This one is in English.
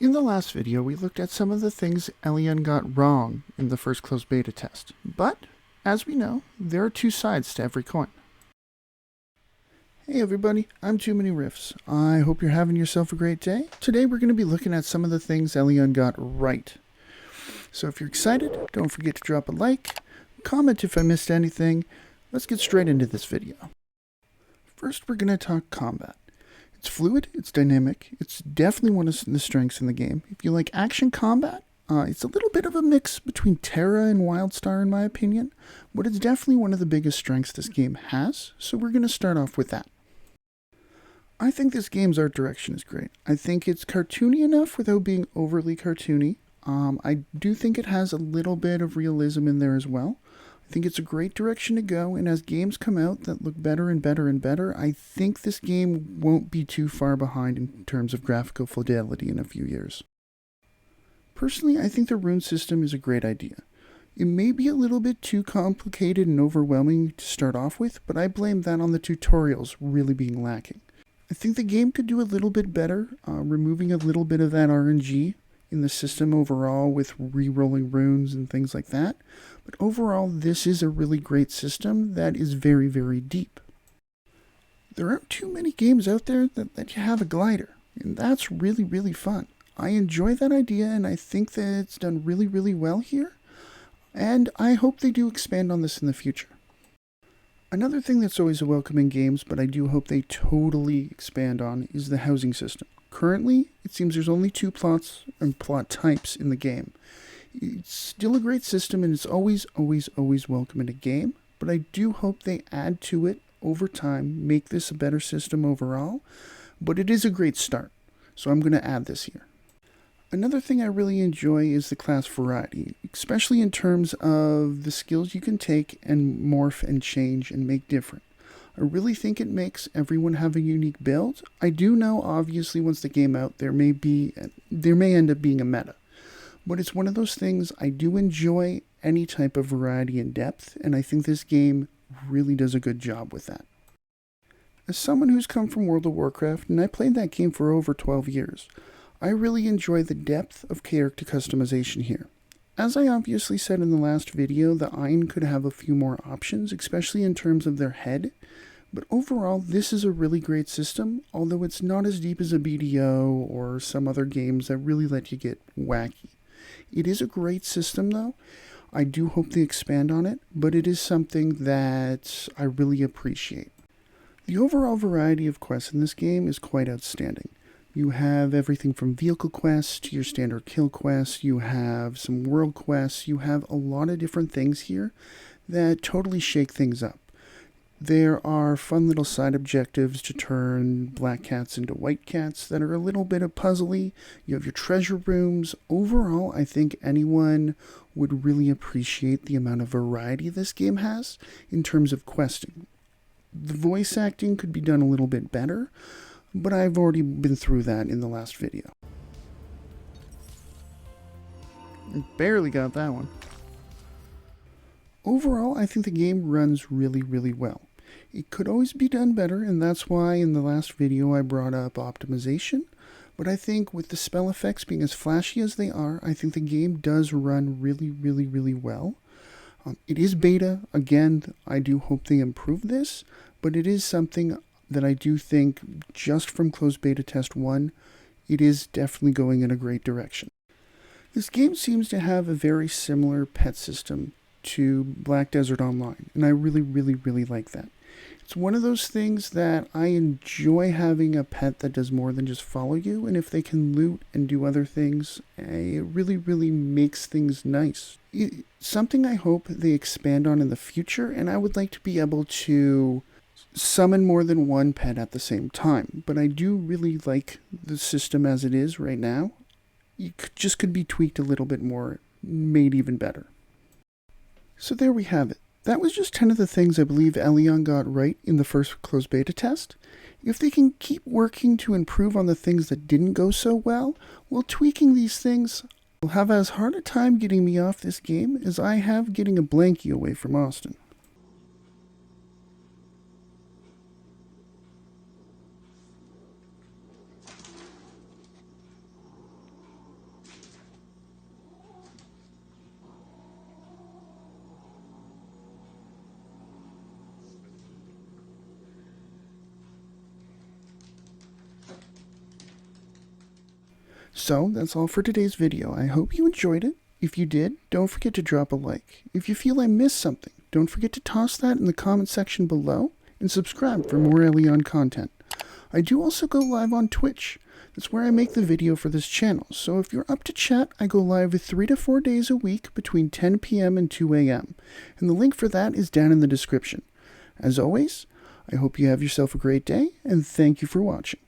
In the last video, we looked at some of the things Elyon got wrong in the first closed beta test, but, as we know, there are two sides to every coin. Hey everybody, I'm Too Many Riffs. I hope you're having yourself a great day. Today we're going to be looking at some of the things Elyon got right. So if you're excited, don't forget to drop a like, comment if I missed anything. Let's get straight into this video. First, we're going to talk combat. It's fluid, it's dynamic, it's definitely one of the strengths in the game. If you like action combat, it's a little bit of a mix between Terra and Wildstar in my opinion, but it's definitely one of the biggest strengths this game has, so we're going to start off with that. I think this game's art direction is great. I think it's cartoony enough without being overly cartoony. I do think it has a little bit of realism in there as well. I think it's a great direction to go, and as games come out that look better and better and better, I think this game won't be too far behind in terms of graphical fidelity in a few years. Personally, I think the Rune System is a great idea. It may be a little bit too complicated and overwhelming to start off with, but I blame that on the tutorials really being lacking. I think the game could do a little bit better, removing a little bit of that RNG in the system overall with re-rolling runes and things like that. But overall, this is a really great system that is very, very deep. There aren't too many games out there that let you have a glider, and that's really, really fun. I enjoy that idea, and I think that it's done really, really well here, and I hope they do expand on this in the future. Another thing that's always a welcome in games, but I do hope they totally expand on, is the housing system. Currently, it seems there's only two plots and plot types in the game. It's still a great system, and it's always, always, always welcome in a game, but I do hope they add to it over time, make this a better system overall, but it is a great start, so I'm going to add this here. Another thing I really enjoy is the class variety, especially in terms of the skills you can take and morph and change and make different. I really think it makes everyone have a unique build. I do know, obviously, once the game out, there may end up being a meta. But it's one of those things I do enjoy any type of variety and depth, and I think this game really does a good job with that. As someone who's come from World of Warcraft, and I played that game for over 12 years, I really enjoy the depth of character customization here. As I obviously said in the last video, the Ein could have a few more options, especially in terms of their head, but overall this is a really great system, although it's not as deep as a BDO or some other games that really let you get wacky. It is a great system though. I do hope they expand on it, but it is something that I really appreciate. The overall variety of quests in this game is quite outstanding. You have everything from vehicle quests to your standard kill quests, you have some world quests, you have a lot of different things here that totally shake things up. There are fun little side objectives to turn black cats into white cats that are a little bit of puzzly. You have your treasure rooms. Overall, I think anyone would really appreciate the amount of variety this game has in terms of questing. The voice acting could be done a little bit better, but I've already been through that in the last video. I barely got that one. Overall, I think the game runs really, really well. It could always be done better, and that's why in the last video I brought up optimization, but I think with the spell effects being as flashy as they are, I think the game does run really, really, really well. It is beta. Again, I do hope they improve this, but it is something that I do think, just from closed beta test 1, it is definitely going in a great direction. This game seems to have a very similar pet system to Black Desert Online, and I really, really, really like that. It's one of those things that I enjoy having a pet that does more than just follow you, and if they can loot and do other things, it really, really makes things nice. It's something I hope they expand on in the future, and I would like to be able to summon more than one pet at the same time, but I do really like the system as it is right now. It just could be tweaked a little bit more, made even better. So there we have it. That was just 10 of the things I believe Elyon got right in the first closed beta test. If they can keep working to improve on the things that didn't go so well, while tweaking these things, will have as hard a time getting me off this game as I have getting a blankie away from Austin. So that's all for today's video. I hope you enjoyed it. If you did, don't forget to drop a like. If you feel I missed something, don't forget to toss that in the comment section below and subscribe for more Elyon content. I do also go live on Twitch. That's where I make the video for this channel. So if you're up to chat, I go live 3 to 4 days a week between 10 p.m. and 2 a.m. And the link for that is down in the description. As always, I hope you have yourself a great day, and thank you for watching.